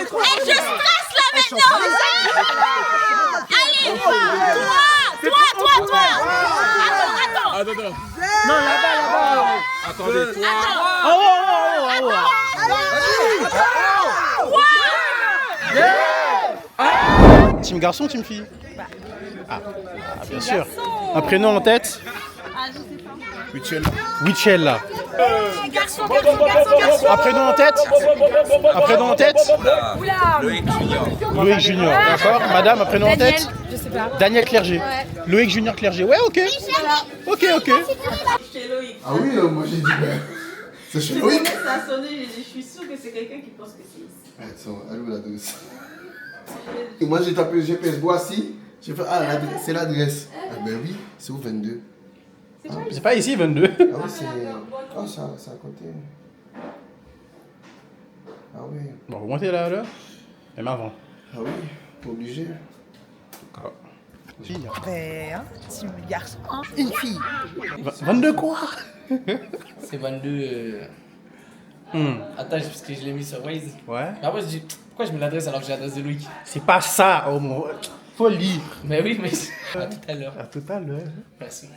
je stresse là maintenant. Allez, toi. Attends. Non, là-bas. Attendez, toi. Team garçon, team fille? Ah, bien sûr. Un prénom en tête? Wichella. Garçon. Un prénom en tête? Loïc Junior, d'accord. Madame, un prénom en tête? Je sais pas. Daniel Clerget. Ouais. Loïc Junior Clerget. Ouais, ok. Ok. Ah oui, moi j'ai dit, c'est chez Loïc. Ça a sonné, je suis sûre que c'est quelqu'un qui pense que c'est ici. Attends, elle est où l'adresse? Moi j'ai tapé GPS Boissy, j'ai fait, c'est l'adresse. Ah ben oui, c'est où 22? C'est pas ici, 22. Ah oui, c'est à côté. Ah oui. Bon, vous montez là, même avant. Ah oui, pas obligé. Fille. Petit garçon. Une fille. 22 quoi? C'est 22. Attends, parce que je l'ai mis sur Waze. Ouais. Après, je dis, pourquoi je mets l'adresse alors que j'ai l'adresse de Loïc? C'est pas ça, oh mon... Faut lire. Mais oui, mais à tout à l'heure. À tout à l'heure. Merci.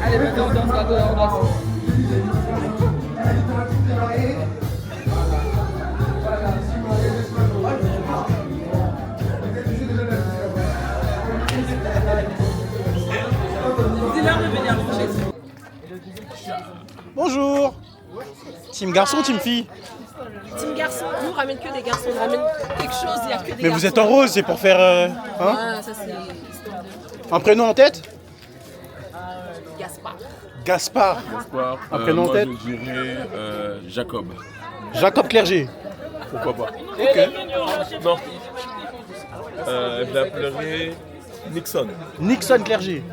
Allez, maintenant, on danse. Dis-leur de venir manger. Bonjour. Team garçon, team fille? Team garçon, nous on ramène que des garçons, on ramène quelque chose, il n'y a que des garçons. Mais vous êtes en rose, c'est pour faire... hein? Ah, ça c'est Un prénom en tête? Gaspard. Gaspard. Un prénom en tête? Moi, je dirais Jacob. Jacob Clerget. Pourquoi pas? Ok. Non. Je l'appellerai Nixon. Nixon Clerget.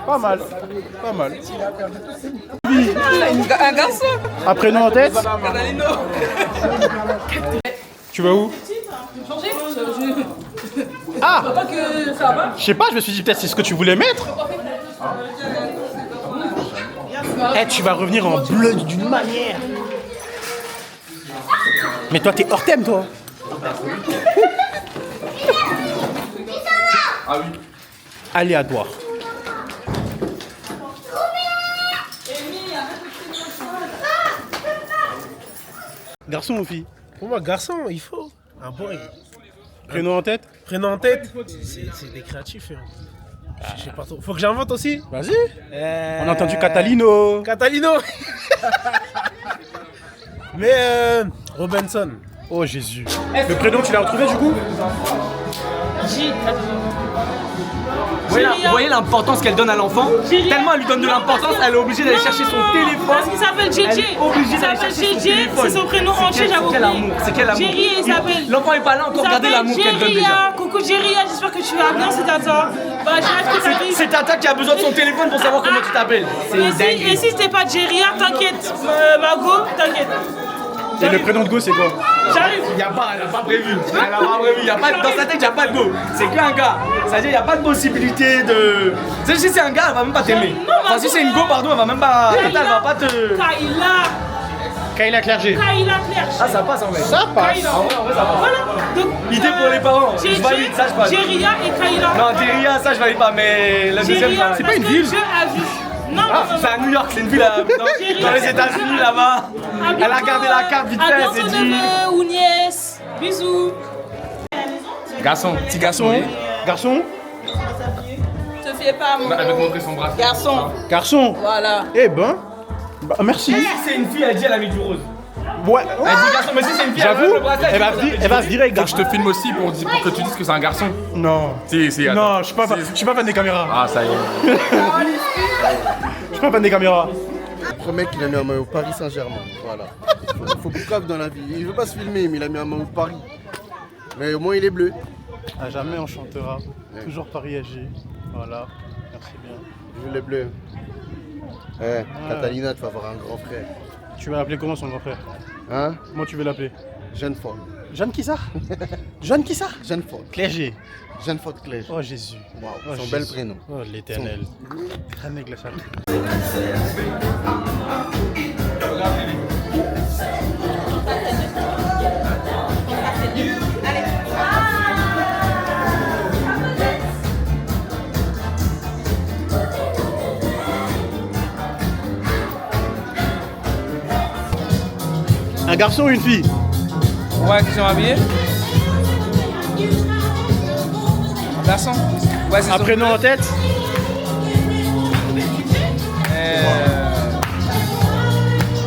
Pas mal. Un garçon. Un prénom en tête? Tu vas où? Ah! Je sais pas, je me suis dit peut-être c'est ce que tu voulais mettre. Eh, tu vas revenir en bleu d'une manière. Mais toi, t'es hors thème, toi. Ah oui. Aléatoire. Garçon ou fille? Pour moi, garçon, il faut un boy. Prénom en tête? Prénom en tête, c'est des créatifs. Hein. Je sais pas trop. Faut que j'invente aussi. Vas-y. On a entendu Catalino. Catalino. Mais Robinson. Oh Jésus. Le prénom, tu l'as retrouvé du coup? Vous voyez l'importance qu'elle donne à l'enfant? Tellement elle lui donne de l'importance, elle est obligée d'aller chercher son téléphone. Parce qu'il s'appelle Elle JJ. est obligée Il d'aller s'appelle chercher son JJ, téléphone. c'est son prénom entier, j'avoue. C'est quel amour? C'est quel amour? Jerry, il s'appelle. L'enfant est pas là encore, regardez l'amour qu'elle donne déjà. Coucou Jeria, j'espère que tu vas bien, c'est Tata. Bah, j'ai hâte que t'arrives. C'est Tata qui a besoin de son téléphone pour savoir comment tu t'appelles. Et si c'était pas Jeria, t'inquiète. Mago, t'inquiète. Et le prénom de Go, c'est quoi? J'arrive. Elle a pas prévu. Dans sa tête, il n'y a pas de go. C'est qu'un gars. C'est-à-dire, il n'y a pas de possibilité de. Si c'est un gars, elle va même pas t'aimer. Enfin, si c'est une go, pardon, elle va même pas. Elle va pas te. Kayla Clerget. Kayla Clerget. Ah, ça passe en vrai. Ça passe. Kayla. En vrai, ça passe. Voilà. Donc, Idée pour les parents. Je valide, ça je valide. Jeria et Kayla. Non, Jeria, ça je valide pas, mais la deuxième, Jeria, c'est pas une ville. Je a vu. Non, Ah, c'est à New York, c'est une ville dans les États-Unis là-bas. Elle a regardé la carte vite fait, elle s'est dit. neveu ou nièce. Bisous. Garçon, petit garçon. Garçon? Te fiez pas, mon Elle veut te montrer son bras. garçon. Garçon? Voilà. Eh ben. Bah, merci. Si c'est une fille, elle dit elle a mis du rose. Ouais. Elle dit garçon, mais si c'est une fille, J'avoue, elle veut le bracelet, elle va se dire, Faut que je te filme aussi pour que tu dises que c'est un garçon. Non. Si, attends. Non, je suis pas fan des caméras. Ah, ça y est. Je suis pas fan des caméras. Je promets qu'il a mis un maillot Paris Saint-Germain. Voilà. Il faut beaucoup dans la vie. Il veut pas se filmer, mais il a mis un maillot Paris. Mais au moins il est bleu. À jamais on chantera. Toujours Paris AG. Voilà. Merci bien. Je veux les bleus. Catalina, tu vas avoir un grand frère. Tu vas l'appeler comment son grand frère? Hein? Comment tu veux l'appeler? Jeanne Ford. Jeanne qui ça? Jeanne qui ça? Jeanne Ford. Clerget. Jeanne Ford Clerget. Oh Jésus. Waouh, Oh, son Jésus. bel prénom. Oh l'éternel. Crâne glacial. Un garçon ou une fille? Ouais, qui sont habillés. Garçon. Ouais, c'est Un prénom en tête?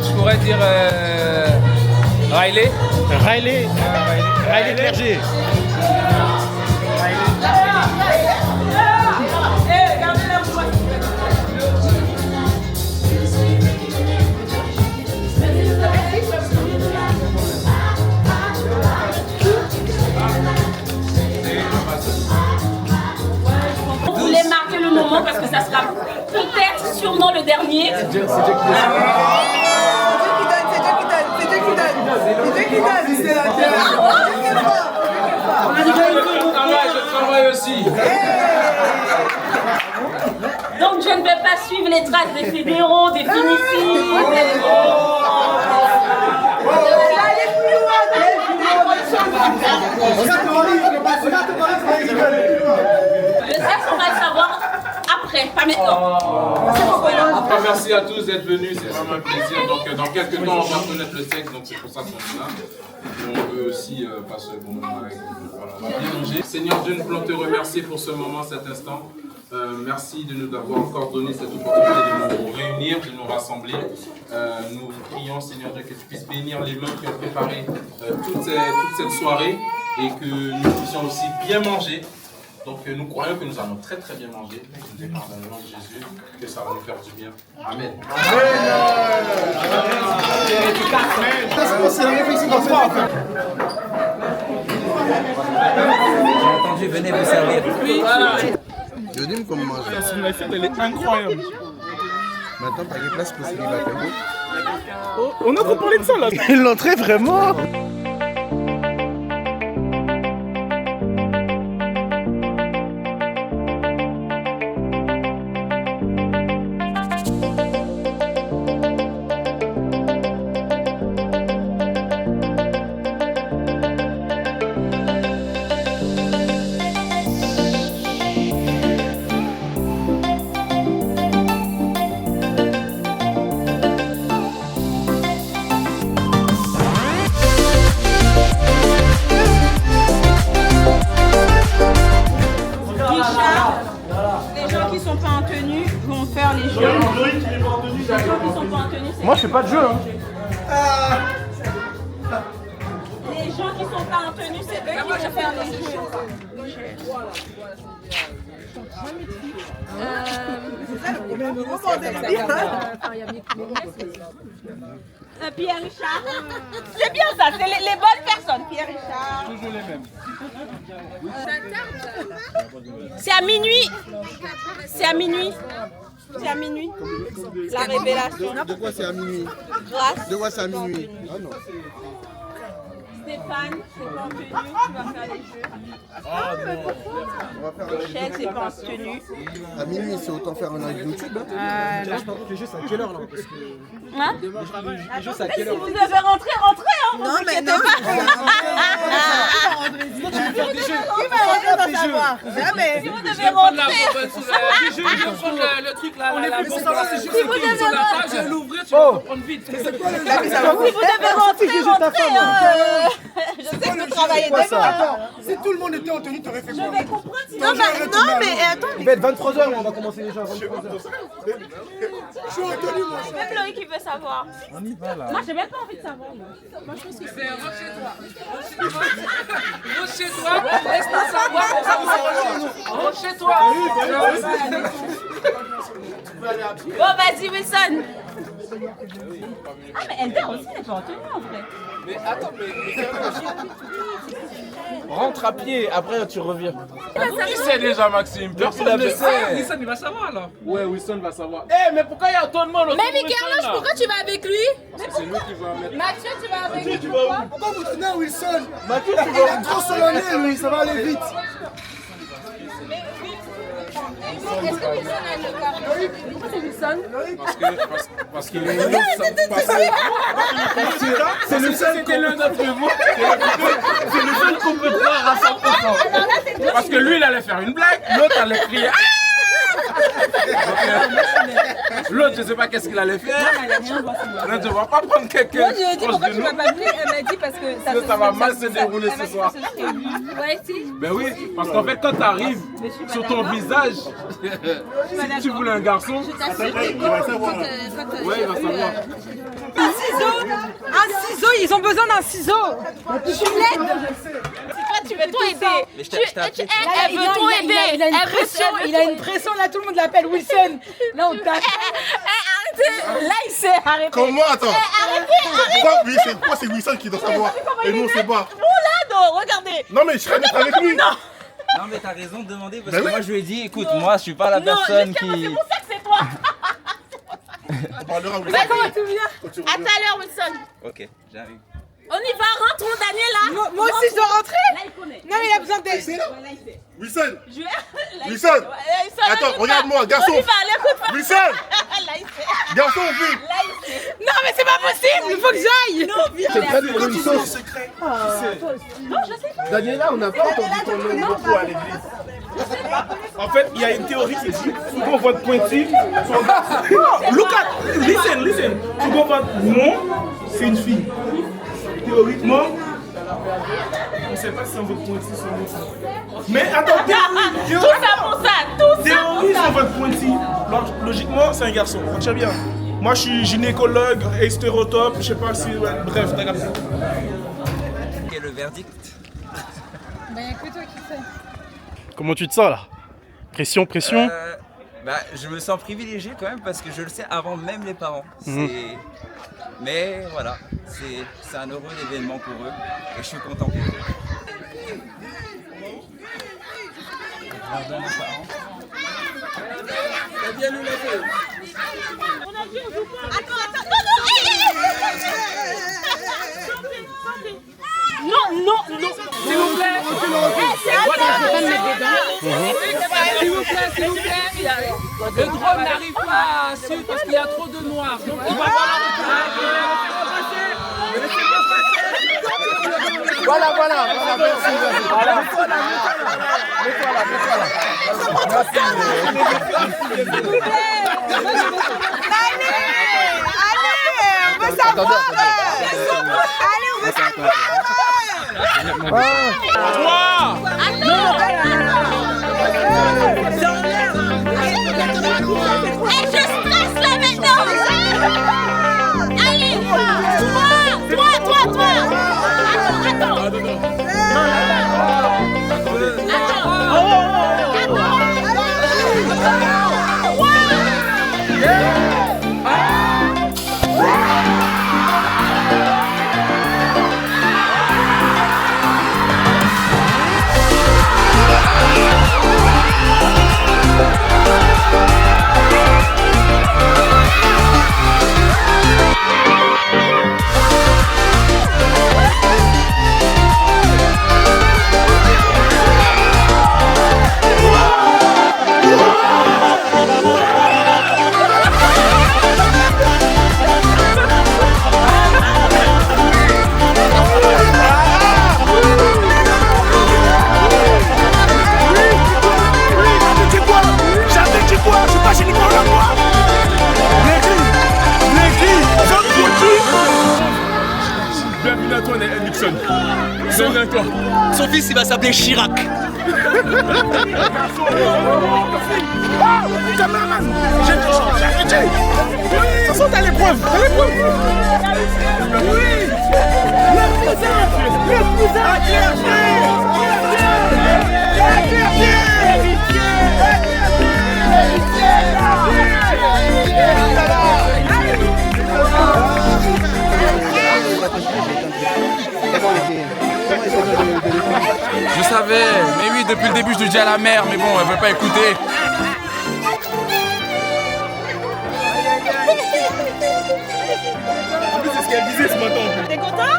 Je pourrais dire Riley. Riley. Riley Clerget. On voulait marquer le moment parce que ça sera peut-être, sûrement le dernier. C'est Dieu qui donne. Je travaille aussi. Donc je ne vais pas suivre les traces des fédéraux, des finissines. Le sexe, on va le savoir après, pas maintenant. Merci à tous d'être venus, c'est vraiment un plaisir. Donc dans quelques temps, on va connaître le sexe, donc c'est pour ça qu'on est là. Et on veut aussi passer un bon moment avec vous. Voilà, on va bien manger. Seigneur Dieu, nous voulons te remercier pour ce moment, cet instant. Merci de nous avoir encore donné cette opportunité de nous réunir, de nous rassembler. Nous prions, Seigneur Dieu, que tu puisses bénir les mains qui ont préparé toute cette soirée et que nous puissions aussi bien manger. Donc nous croyons que nous allons très très bien manger. Nous déclarons dans le nom de Jésus que ça va nous faire du bien. Amen. C'est la réflexion qu'on fera en fait. J'ai entendu, venez vous servir. Je dis comment manger. Elle est incroyable. Maintenant, t'as des places pour célibataire. On a trop parlé de ça là. L'entrée vraiment. Moi je fais pas de jeu hein. Les gens qui sont pas en tenue, c'est eux qui vont faire les jeux. Pierre Richard. C'est bien ça, c'est les bonnes personnes. Pierre Richard. Toujours les mêmes. C'est à minuit. C'est à minuit. C'est à minuit. La révélation. De quoi c'est à minuit? Grâce. De quoi c'est à minuit? Ah non. Stéphane, c'est pas en tenue, tu vas faire les jeux. On va faire un Michel, c'est pas en tenue. à minuit, c'est autant faire un live YouTube. Par contre, les jeux c'est à quelle heure là? Parce que Hein? les jeux c'est à Mais quelle si heure? vous devez rentrer, rentrez, hein. Non, mais non. Il va rentrer dans sa voix. Jamais. Si vous devez rentrer, Je vais prendre le truc là. On est plus pour savoir c'est juste si vous devez Je rentrer, vais l'ouvrir, tu vas comprendre vite. si vous devez rentrer, rentrez. Je sais que vous travaillez demain. Si tout le monde était en tenue, t'aurais fait Je quoi? vais comprendre si Non, mais attends. Il va être 23h, on va commencer déjà à 23h. même Loïc qui veut savoir. Moi, j'ai même pas envie de savoir. Moi, je pense que c'est Rentre chez toi. Rentre chez toi. Laisse-nous savoir. Rentre chez toi. Bon, vas-y, Wilson. Ah, mais Elder aussi n'est pas en tenue, en vrai. Mais attends, mais. Rentre à pied, après tu reviens. Qui sait déjà, Maxime? Personne ne sait. Wilson, il va savoir là. Ouais, Wilson va savoir. Eh, mais pourquoi il y a autant de monde? Mais Michaelos, pourquoi tu vas avec lui? C'est nous qui va mettre. Mathieu, tu vas avec lui pourquoi? Pourquoi vous tenez à Wilson? Mathieu, il est trop solennel, lui, ça va aller vite. Est-ce que Wilson a le carnet? Pourquoi c'est Wilson? Parce qu'il est C'est le seul c'était l'un d'entre vous. C'est le seul qu'on peut croire à 100%. Parce que lui, il allait faire une blague, l'autre allait crier. Ah! L'autre, je sais pas qu'est-ce qu'il allait faire. L'autre, je ne vais pas prendre quelqu'un. Moi, je lui ai dit pourquoi tu m'as pas appelé. Elle m'a dit parce que Ça va mal se dérouler ce soir. Ouais, si. Ben oui, parce qu'en fait, quand tu arrives sur ton visage, si tu voulais un garçon, Il va savoir. ouais, il va savoir. Un ciseau, ils ont besoin d'un ciseau. Je suis laide. Toi, tu veux trop aider. Elle veut trop aider. Il a une pression, là tout le monde l'appelle Wilson. Là on tape. Là il s'est arrêté. Comment? Attends. Pourquoi c'est Wilson qui doit savoir et nous on sait pas? Oulado, regardez. Non mais je serais d'être avec lui. Non mais t'as raison de demander parce que moi je lui ai dit écoute moi je suis pas la personne qui... C'est pour ça que c'est toi. On parlera Wilson. À tout à l'heure, Wilson. Ok, j'arrive. On y va, rentrons Daniela. Moi aussi je dois rentrer. Là il connaît. Non mais il a besoin d'aide. Wilson. Wilson. Attends, regarde-moi, garçon. On y va, l'écoute pas. Wilson. Là il sait. Garçon ou fille? Là il sait. Non mais c'est pas possible, il faut que j'aille. Non, viens. C'est très pour une sauce. Non, je sais pas. Daniela, on n'a pas entendu ton nom beaucoup à l'église. En fait, il y a une théorie qui dit qu'on vote pointu. Look at, listen. Tu qu'on vote non, c'est une fille. Théoriquement, on ne sait pas si on vote pointu ou non. Mais attends, Tout ça pour ça, tout ça. théorie, si on vote pointu, logiquement, c'est un garçon. Tiens bien. Moi, je suis gynécologue, stéréotype, je sais pas si. Ouais, bref, t'as capté. Quel est le verdict? Bah y'a que toi qui sais. Comment tu te sens là? Pression? Je me sens privilégié quand même parce que je le sais avant même les parents. Mais voilà, c'est un heureux événement pour eux et je suis content pour eux. Non. S'il vous plaît. S'il vous plaît. Le drone n'arrive pas à suivre parce qu'il y a trop de noirs. Donc il va falloir Voilà, merci. Allez, on veut savoir. Allez, on veut savoir. Et je stresse là maintenant. Allez, toi. Bienvenue à toi, Nixon. Bienvenue à toi. Son fils, il va s'appeler Chirac. Cameraman, j'ai arrêté. De toute façon, t'as l'épreuve. Oui. Je savais, mais oui, depuis le début je le dis à la mère, mais bon, elle veut pas écouter. C'est ce qu'elle disait ce matin. T'es content?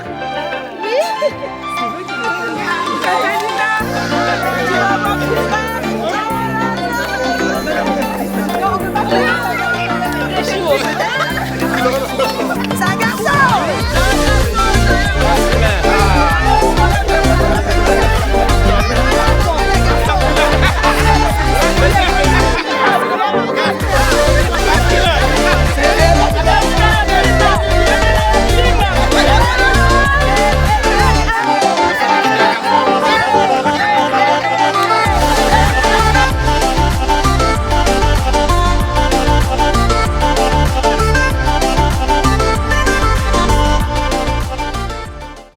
Oui. C'est vous qui